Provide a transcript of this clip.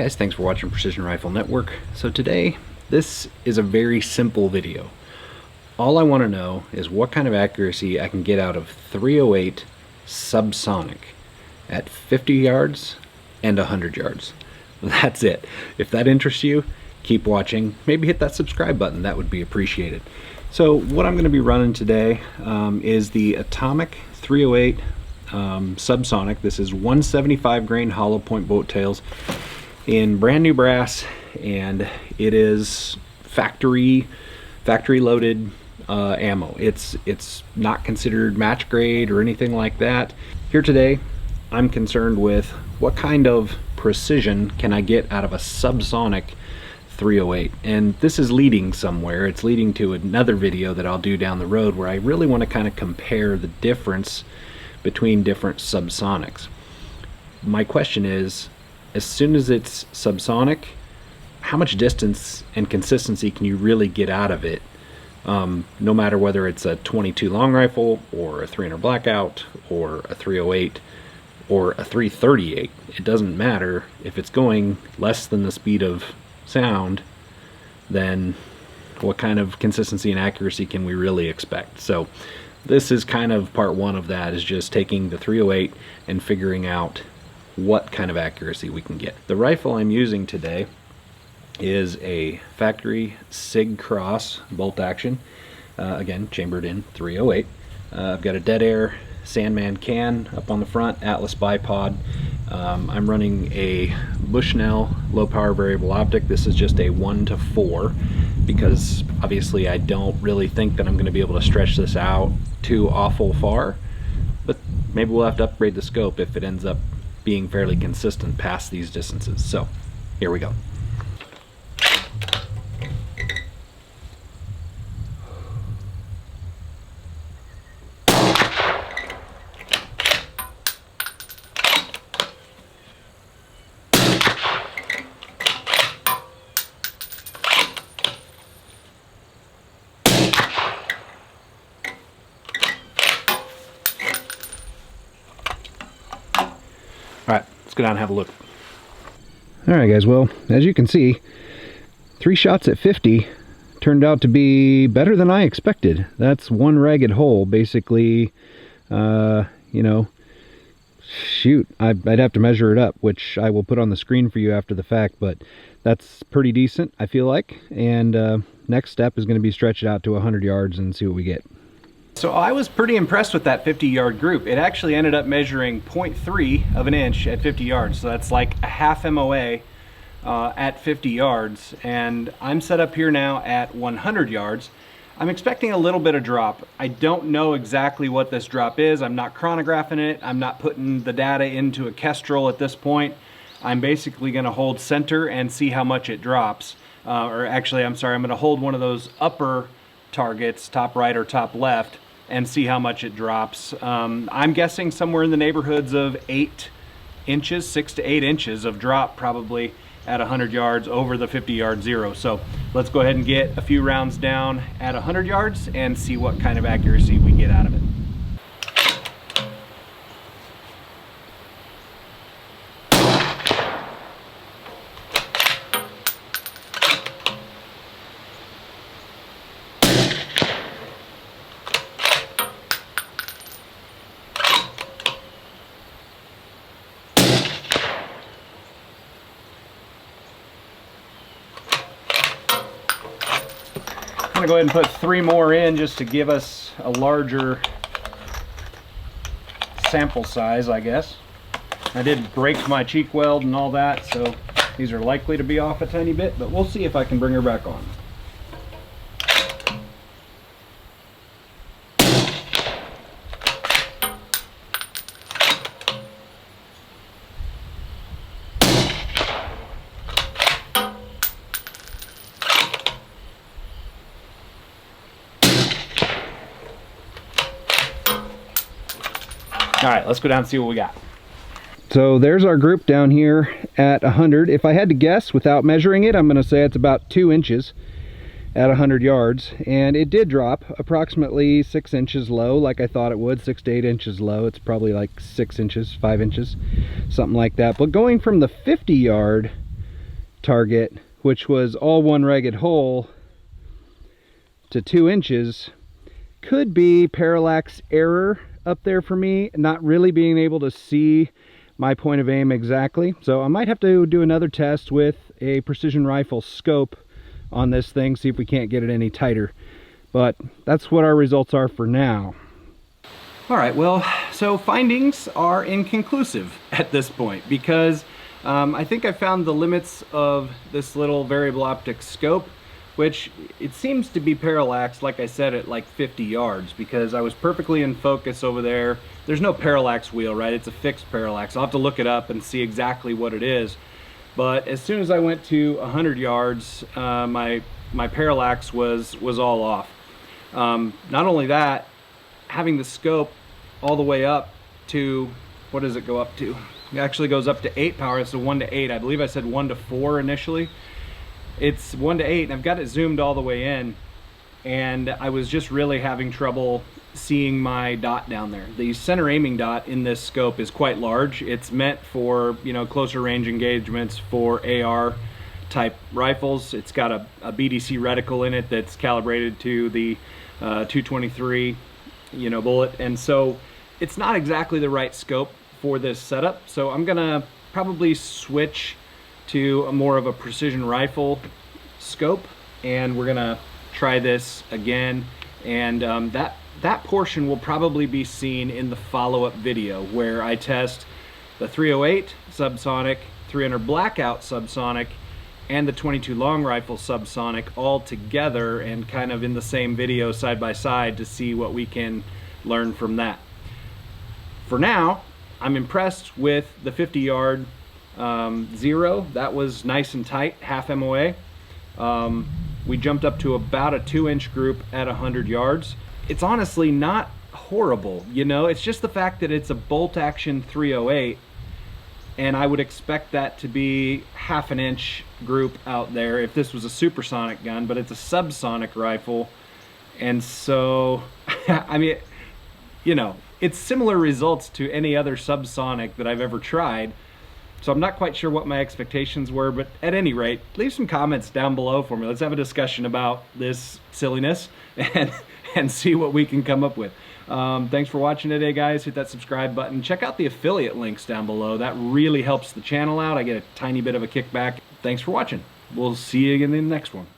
guys, thanks for watching Precision Rifle Network. So today, this is a very simple video. All I want to know is what kind of accuracy I can get out of .308 Subsonic at 50 yards and 100 yards. That's it. If that interests you, keep watching. Maybe hit that subscribe button. That would be appreciated. So what I'm going to be running today is the Atomic .308 Subsonic. This is 175 grain hollow point boat tails in brand new brass, and it is factory loaded ammo. It's not considered match grade or anything like that. Here today I'm concerned with what kind of precision can I get out of a Subsonic .308, and this is leading somewhere. It's leading to another video that I'll do down the road where I really want to kind of compare the difference between different subsonics. My question is, as soon as it's subsonic, how much distance and consistency can you really get out of it? No matter whether it's a 22 long rifle or a 300 blackout or a .308 or a .338, it doesn't matter. If it's going less than the speed of sound, then what kind of consistency and accuracy can we really expect? So this is kind of part one of that, is just taking the .308 and figuring out what kind of accuracy we can get. The rifle I'm using today is a factory Sig Cross bolt action, again chambered in .308. I've got a dead air Sandman can up on the front, Atlas bipod. I'm running a Bushnell low power variable optic. This is just a 1:4 because obviously I don't really think that I'm going to be able to stretch this out too awful far, but maybe we'll have to upgrade the scope if it ends up being fairly consistent past these distances. So here we go. Alright, let's go down and have a look. Alright guys, well, as you can see, 3 shots at 50 turned out to be better than I expected. That's one ragged hole, basically. You know, shoot, I'd have to measure it up, which I will put on the screen for you after the fact, but that's pretty decent, I feel like. And next step is going to be stretch it out to 100 yards and see what we get. So I was pretty impressed with that 50-yard group. It actually ended up measuring 0.3 of an inch at 50 yards. So that's like a half MOA at 50 yards. And I'm set up here now at 100 yards. I'm expecting a little bit of drop. I don't know exactly what this drop is. I'm not chronographing it. I'm not putting the data into a Kestrel at this point. I'm basically going to hold center and see how much it drops. Or actually, I'm sorry, I'm going to hold one of those upper targets, top right or top left, and see how much it drops. I'm guessing somewhere in the neighborhoods of 8 inches, 6 to 8 inches of drop probably at 100 yards over the 50-yard zero. So let's go ahead and get a few rounds down at 100 yards and see what kind of accuracy we get out of it. I'm gonna go ahead and put 3 more in just to give us a larger sample size, I guess. I did break my cheek weld and all that, so these are likely to be off a tiny bit, but we'll see if I can bring her back on. All right, let's go down and see what we got. So there's our group down here at 100. If I had to guess without measuring it, I'm going to say it's about 2 inches at 100 yards. And it did drop approximately 6 inches low, like I thought it would, 6 to 8 inches low. It's probably like 6 inches, 5 inches, something like that. But going from the 50 yard target, which was all one ragged hole, to 2 inches. Could be parallax error up there for me, not really being able to see my point of aim exactly. So I might have to do another test with a precision rifle scope on this thing, see if we can't get it any tighter. But that's what our results are for now. All right, well, so findings are inconclusive at this point, because I think I found the limits of this little variable optic scope, which it seems to be parallax, like I said, at like 50 yards, because I was perfectly in focus over there. There's no parallax wheel, right? It's a fixed parallax. I'll have to look it up and see exactly what it is. But as soon as I went to 100 yards, my parallax was all off. Not only that, having the scope all the way up to, what does it go up to? It actually goes up to 8 power. It's a 1 to 8. I believe I said 1 to 4 initially. It's 1 to 8, and I've got it zoomed all the way in, and I was just really having trouble seeing my dot down there. The center aiming dot in this scope is quite large. It's meant for, you know, closer range engagements for AR type rifles. It's got a BDC reticle in it that's calibrated to the 223, you know, bullet, and so it's not exactly the right scope for this setup. So I'm gonna probably switch to a more of a precision rifle scope, and we're gonna try this again, and that portion will probably be seen in the follow-up video where I test the 308 subsonic, 300 blackout subsonic, and the 22 long rifle subsonic all together, and kind of in the same video side by side to see what we can learn from that. For now, I'm impressed with the 50-yard zero. That was nice and tight, half MOA. We jumped up to about a 2-inch group at 100 yards. It's honestly not horrible, you know. It's just the fact that it's a bolt action 308, and I would expect that to be half an inch group out there if this was a supersonic gun, but it's a subsonic rifle, and so I mean, you know, it's similar results to any other subsonic that I've ever tried. So I'm not quite sure what my expectations were, but at any rate, leave some comments down below for me. Let's have a discussion about this silliness and see what we can come up with. Thanks for watching today, guys. Hit that subscribe button. Check out the affiliate links down below. That really helps the channel out. I get a tiny bit of a kickback. Thanks for watching. We'll see you again in the next one.